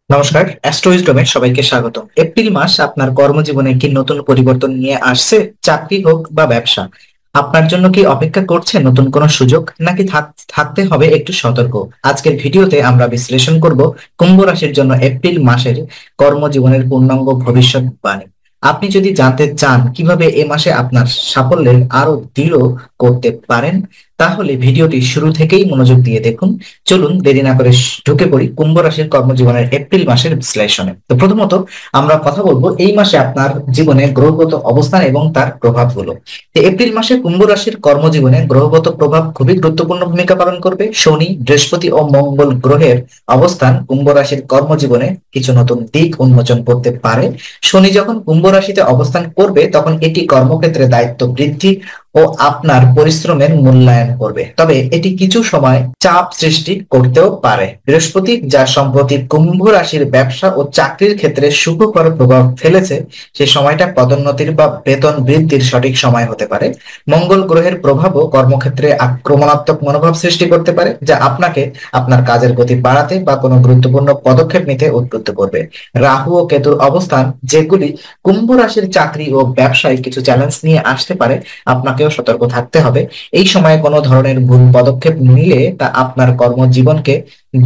নমস্কার, অ্যাস্ট্রোইজডমে সবাইকে স্বাগত। এপ্রিল মাস আপনার কর্মজীবনে কি নতুন পরিবর্তন নিয়ে আসছে? চাকরি হোক বা ব্যবসা, আপনার জন্য কি অপেক্ষা করছে নতুন কোনো সুযোগ, নাকি থাকতে হবে একটু সতর্ক? আজকের ভিডিওতে আমরা বিশ্লেষণ করব কুম্ভ রাশির জন্য এপ্রিল মাসের কর্মজীবনের পূর্ণাঙ্গ ভবিষ্যৎবাণী। আপনি যদি জানতে চান কিভাবে এ মাসে আপনার সাফল্যের আরো দৃঢ় করতে পারেন, তাহলে ভিডিওটি শুরু থেকেই মনোযোগ দিয়ে দেখুন। চলুন দেরি না করে ঢুকে পড়ি কুম্ভ রাশির কর্মজীবনের এপ্রিল মাসের বিশ্লেষণে। তো প্রথমত আমরা কথা বলবো এই মাসে আপনার জীবনে গ্রহগত অবস্থান এবং তার প্রভাবগুলো। তো এপ্রিল মাসে কুম্ভ রাশির কর্মজীবনে গ্রহগত প্রভাব খুবই গুরুত্বপূর্ণ ভূমিকা পালন করবে। শনি, বৃহস্পতি ও মঙ্গল গ্রহের অবস্থান কুম্ভ রাশির কর্মজীবনে কিছু নতুন দিক উন্মোচন করতে পারে। শনি যখন কুম্ভ রাশিতে অবস্থান করবে তখন এটি কর্মক্ষেত্রে দায়িত্ব বৃদ্ধি ও আপনার পরিশ্রমের মূল্যায়ন করবে, তবে এটি কিছু সময় চাপ সৃষ্টি করতেও পারে। বৃহস্পতি, যা সম্প্রতি কুম্ভ রাশির ব্যবসা ও চাকরির ক্ষেত্রে শুভকর প্রভাব ফেলেছে, সে সময়টা পদোন্নতির বা বেতন বৃদ্ধির সঠিক সময় হতে পারে। মঙ্গল গ্রহের প্রভাবও কর্মক্ষেত্রে আক্রমণাত্মক মনোভাব সৃষ্টি করতে পারে, যা আপনাকে আপনার কাজের গতি বাড়াতে বা কোনো গুরুত্বপূর্ণ পদক্ষেপ নিতে উদ্বুদ্ধ করবে। রাহু ও কেতুর অবস্থান, যেগুলি কুম্ভ রাশির চাকরি ও ব্যবসায় কিছু চ্যালেঞ্জ নিয়ে আসতে পারে, আপনাকেও সতর্ক থাকতে হবে। এই সময়ে কোনো ধরনের ভুল পদক্ষেপ নিলে তা আপনার কর্মজীবনকে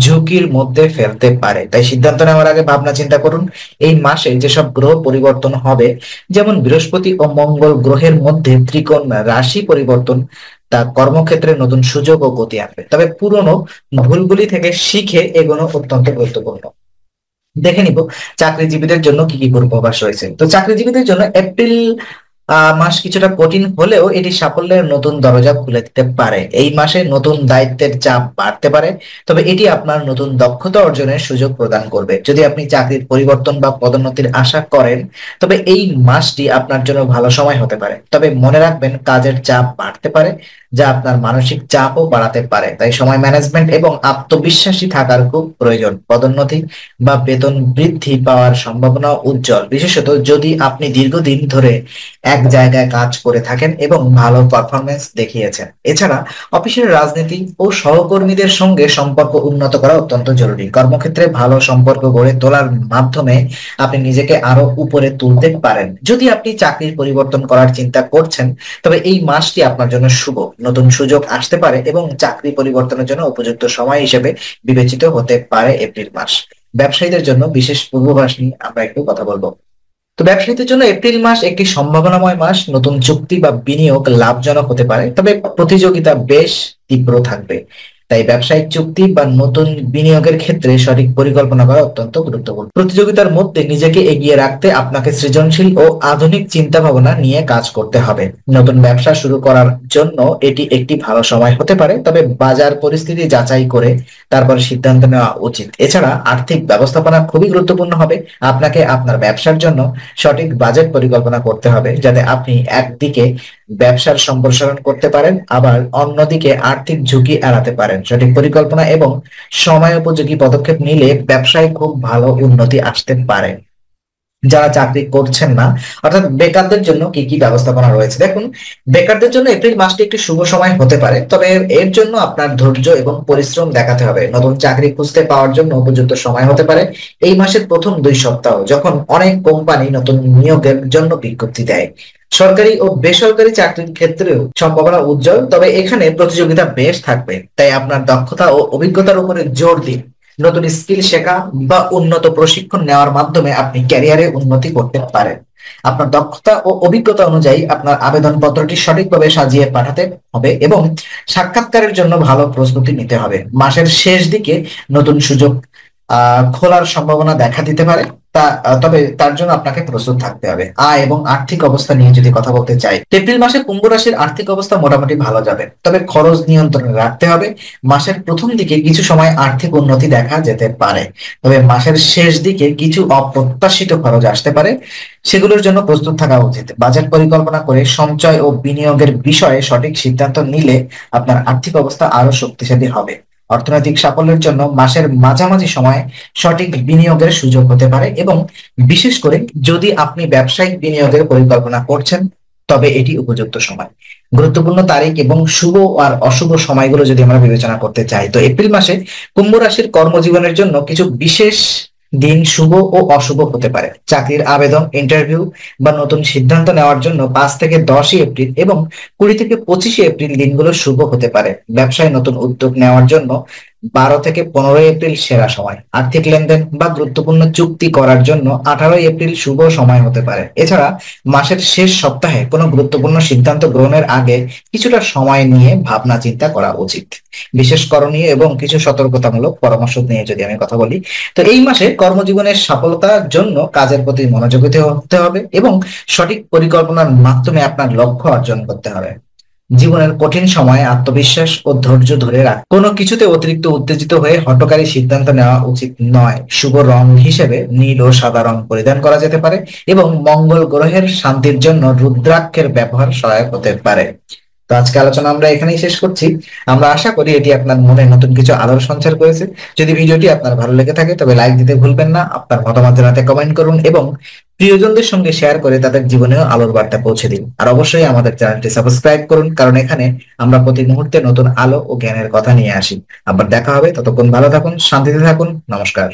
ঝুঁকির মধ্যে ফেলতে পারে, তাই সিদ্ধান্ত নেওয়ার আগে ভাবনা চিন্তা করুন। এই মাসে যেসব গ্রহ পরিবর্তন হবে, যেমন বৃহস্পতি ও মঙ্গল গ্রহের মধ্যে ত্রিকোণ রাশি পরিবর্তন, তা কর্মক্ষেত্রে নতুন সুযোগ ও গতি আনবে, তবে পুরনো ভুলগুলি থেকে শিখে এগোনো অত্যন্ত গুরুত্বপূর্ণ। দেখে নিব চাকরিজীবীদের জন্য কি কি পূর্বাভাস রয়েছে। তো চাকরিজীবীদের জন্য এপ্রিল মাস কিছুটা কঠিন হলেও এটি সাফল্যের নতুন দরজা খুলে দিতে পারে। এই মাসে নতুন দায়িত্বের চাপ বাড়তে পারে, তবে এটি আপনার নতুন দক্ষতা অর্জনের সুযোগ প্রদান করবে। যদি আপনি চাকরির পরিবর্তন বা পদোন্নতির আশা করেন, তবে এই মাসটি আপনার জন্য ভালো সময় হতে পারে, তবে মনে রাখবেন কাজের চাপ বাড়তে পারে, যা আপনার মানসিক চাপও বাড়াতে পারে। তাই সময় ম্যানেজমেন্ট এবং আত্মবিশ্বাসী থাকার খুব প্রয়োজন। পদোন্নতি বা বেতন বৃদ্ধি পাওয়ার সম্ভাবনা উজ্জ্বল, বিশেষত যদি আপনি দীর্ঘদিন ধরে এক জায়গায় কাজ করে থাকেন এবং ভালো পারফরমেন্স দেখিয়েছেন। এছাড়া অফিসের রাজনীতি ও সহকর্মীদের সঙ্গে সম্পর্ক উন্নত করা অত্যন্ত জরুরি। কর্মক্ষেত্রে ভালো সম্পর্ক গড়ে তোলার মাধ্যমে আপনি নিজেকে আরো উপরে তুলতে পারেন। যদি আপনি চাকরির পরিবর্তন করার চিন্তা করছেন, তবে এই মাসটি আপনার জন্য শুভ। নতুন সুযোগ আসতে পারে এবং চাকরি পরিবর্তনের জন্য উপযুক্ত সময় হিসেবে বিবেচিত হতে পারে এপ্রিল মাস। ব্যবসায়ীদের জন্য বিশেষ পূর্বাভাস নিয়ে আমরা একটু কথা বলবো। তো ব্যবসায়ীদের জন্য এপ্রিল মাস একটি সম্ভাবনাময় মাস। নতুন চুক্তি বা বিনিয়োগ লাভজনক হতে পারে, তবে প্রতিযোগিতা বেশ তীব্র থাকবে। তাই ব্যবসায়িক চুক্তি বা নতুন বিনিয়োগের ক্ষেত্রে সঠিক পরিকল্পনা করা অত্যন্ত গুরুত্বপূর্ণ। প্রতিযোগিতার মধ্যে নিজেকে এগিয়ে রাখতে আপনাকে সৃজনশীল ও আধুনিক চিন্তা ভাবনা নিয়ে কাজ করতে হবে। নতুন ব্যবসা শুরু করার জন্য এটি একটি ভালো সময় হতে পারে, তবে বাজার পরিস্থিতি যাচাই করে তারপর সিদ্ধান্ত নেওয়া উচিত। এছাড়া আর্থিক ব্যবস্থাপনা খুবই গুরুত্বপূর্ণ হবে। আপনাকে আপনার ব্যবসার জন্য সঠিক বাজেট পরিকল্পনা করতে হবে, যাতে আপনি একদিকে ব্যবসার সম্প্রসারণ করতে পারেন, আবার অন্যদিকে আর্থিক ঝুঁকি এড়াতে পারেন। সঠিক পরিকল্পনা এবং সময়োপযোগী পদক্ষেপ নিলে ব্যবসায় খুব ভালো উন্নতি আসতে পারে। যারা চাকরি করছেন না, অর্থাৎ বেকারদের জন্য কি কি ব্যবস্থাপনা রয়েছে দেখুন। বেকারদের জন্য এপ্রিল মাসটি একটি শুভ সময় হতে পারে, তবে এর জন্য আপনার ধৈর্য এবং পরিশ্রম দেখাতে হবে। নতুন চাকরি খুঁজতে পাওয়ার জন্য উপযুক্ত সময় হতে পারে এই মাসের প্রথম 2 সপ্তাহ, যখন অনেক কোম্পানি নতুন নিয়োগের জন্য বিজ্ঞপ্তি দেয়। সরকারি ও বেসরকারি চাকরির ক্ষেত্রেও সম্ভাবনা উজ্জ্বল, তবে এখানে প্রতিযোগিতা বেশ থাকবে। তাই আপনার দক্ষতা ও অভিজ্ঞতার উপরে জোর দিন। নতুন স্কিল শেখা বা উন্নত প্রশিক্ষণ নেওয়ার মাধ্যমে আপনি ক্যারিয়ারে উন্নতি করতে পারেন। আপনার দক্ষতা ও অভিজ্ঞতা অনুযায়ী আপনার আবেদনপত্রটি সঠিকভাবে সাজিয়ে পাঠাতে হবে এবং সাক্ষাৎকারের জন্য ভালো প্রস্তুতি নিতে হবে। মাসের শেষ দিকে নতুন সুযোগ খোলার সম্ভাবনা দেখা দিতে পারে, তবে তার জন্য আপনাকে প্রস্তুত থাকতে হবে। আয় এবং আর্থিক অবস্থা নিয়ে যদি কথা বলতে চাই, এপ্রিল মাসে কুম্ভ রাশির আর্থিক অবস্থা মোটামুটি ভালো যাবে, তবে খরচ নিয়ন্ত্রণে রাখতে হবে। মাসের প্রথম দিকে কিছু সময় আর্থিক উন্নতি দেখা যেতে পারে, তবে মাসের শেষ দিকে কিছু অপ্রত্যাশিত খরচ আসতে পারে, সেগুলোর জন্য প্রস্তুত থাকা উচিত। বাজেট পরিকল্পনা করে সঞ্চয় ও বিনিয়োগের বিষয়ে সঠিক সিদ্ধান্ত নিলে আপনার আর্থিক অবস্থা আরো শক্তিশালী হবে। অর্থনৈতিক সাফল্যের জন্য মাসের মাঝামাঝি সময় সঠিক বিনিয়োগের সুযোগ হতে পারে, এবং বিশেষ করে যদি আপনি ব্যবসায়িক বিনিয়োগের পরিকল্পনা করছেন, তবে এটি উপযুক্ত সময়। গুরুত্বপূর্ণ তারিখ এবং শুভ আর অশুভ সময়গুলো যদি আমরা বিবেচনা করতে চাই, তো এপ্রিল মাসে কুম্ভ রাশির কর্মজীবনের জন্য কিছু বিশেষ দিন শুভ ও অশুভ হতে পারে। চাকরির আবেদন, ইন্টারভিউ বা নতুন সিদ্ধান্ত নেওয়ার জন্য 5 থেকে 10 এপ্রিল এবং 20 থেকে 25 এপ্রিল দিনগুলো শুভ হতে পারে। ব্যবসায় নতুন উদ্যোগ নেওয়ার জন্য 12 থেকে 15 এপ্রিল সেরা সময়। আর্থিক লেনদেন বা গুরুত্বপূর্ণ চুক্তি করার জন্য 18 এপ্রিল শুভ সময় হতে পারে। এছাড়া মাসের শেষ সপ্তাহে কোনো গুরুত্বপূর্ণ সিদ্ধান্ত গ্রহণের আগে কিছুটা সময় নিয়ে ভাবনা চিন্তা করা উচিত। বিশেষ করণীয় এবং কিছু সতর্কতামূলক পরামর্শ নিয়ে যদি আমি কথা বলি, তো এই মাসে কর্মজীবনের সফলতার জন্য কাজের প্রতি মনোযোগী হতে হবে এবং সঠিক পরিকল্পনার মাধ্যমে আপনার লক্ষ্য অর্জন করতে হবে। জীবনের কঠিন সময়ে আত্মবিশ্বাস ও ধৈর্য ধরে রাখ, কোনো কিছুতে অতিরিক্ত উত্তেজিত হয়ে হঠকারী সিদ্ধান্ত নেওয়া উচিত নয়। শুভ রং হিসেবে নীল ও সাদা রং পরিধান করা যেতে পারে এবং মঙ্গল গ্রহের শান্তির জন্য রুদ্রাক্ষের ব্যবহার সহায়ক হতে পারে। তো আজকে আলোচনা আমরা এখানেই শেষ করছি। আমরা আশা করি এটি আপনার মনে নতুন কিছু আলোর সঞ্চার করেছে। যদি ভিডিওটি আপনার ভালো লেগে থাকে তবে লাইক দিতে ভুলবেন না, আপনার মতামত জানাতে কমেন্ট করুন এবং প্রিয়জনদের সঙ্গে শেয়ার করে তাদের জীবনেও আলোর বার্তা পৌঁছে দিন। আর অবশ্যই আমাদের চ্যানেলটি সাবস্ক্রাইব করুন, কারণ এখানে আমরা প্রতি মুহূর্তে নতুন আলো ও জ্ঞানের কথা নিয়ে আসি। আবার দেখা হবে, ততক্ষণ ভালো থাকুন, শান্তিতে থাকুন। নমস্কার।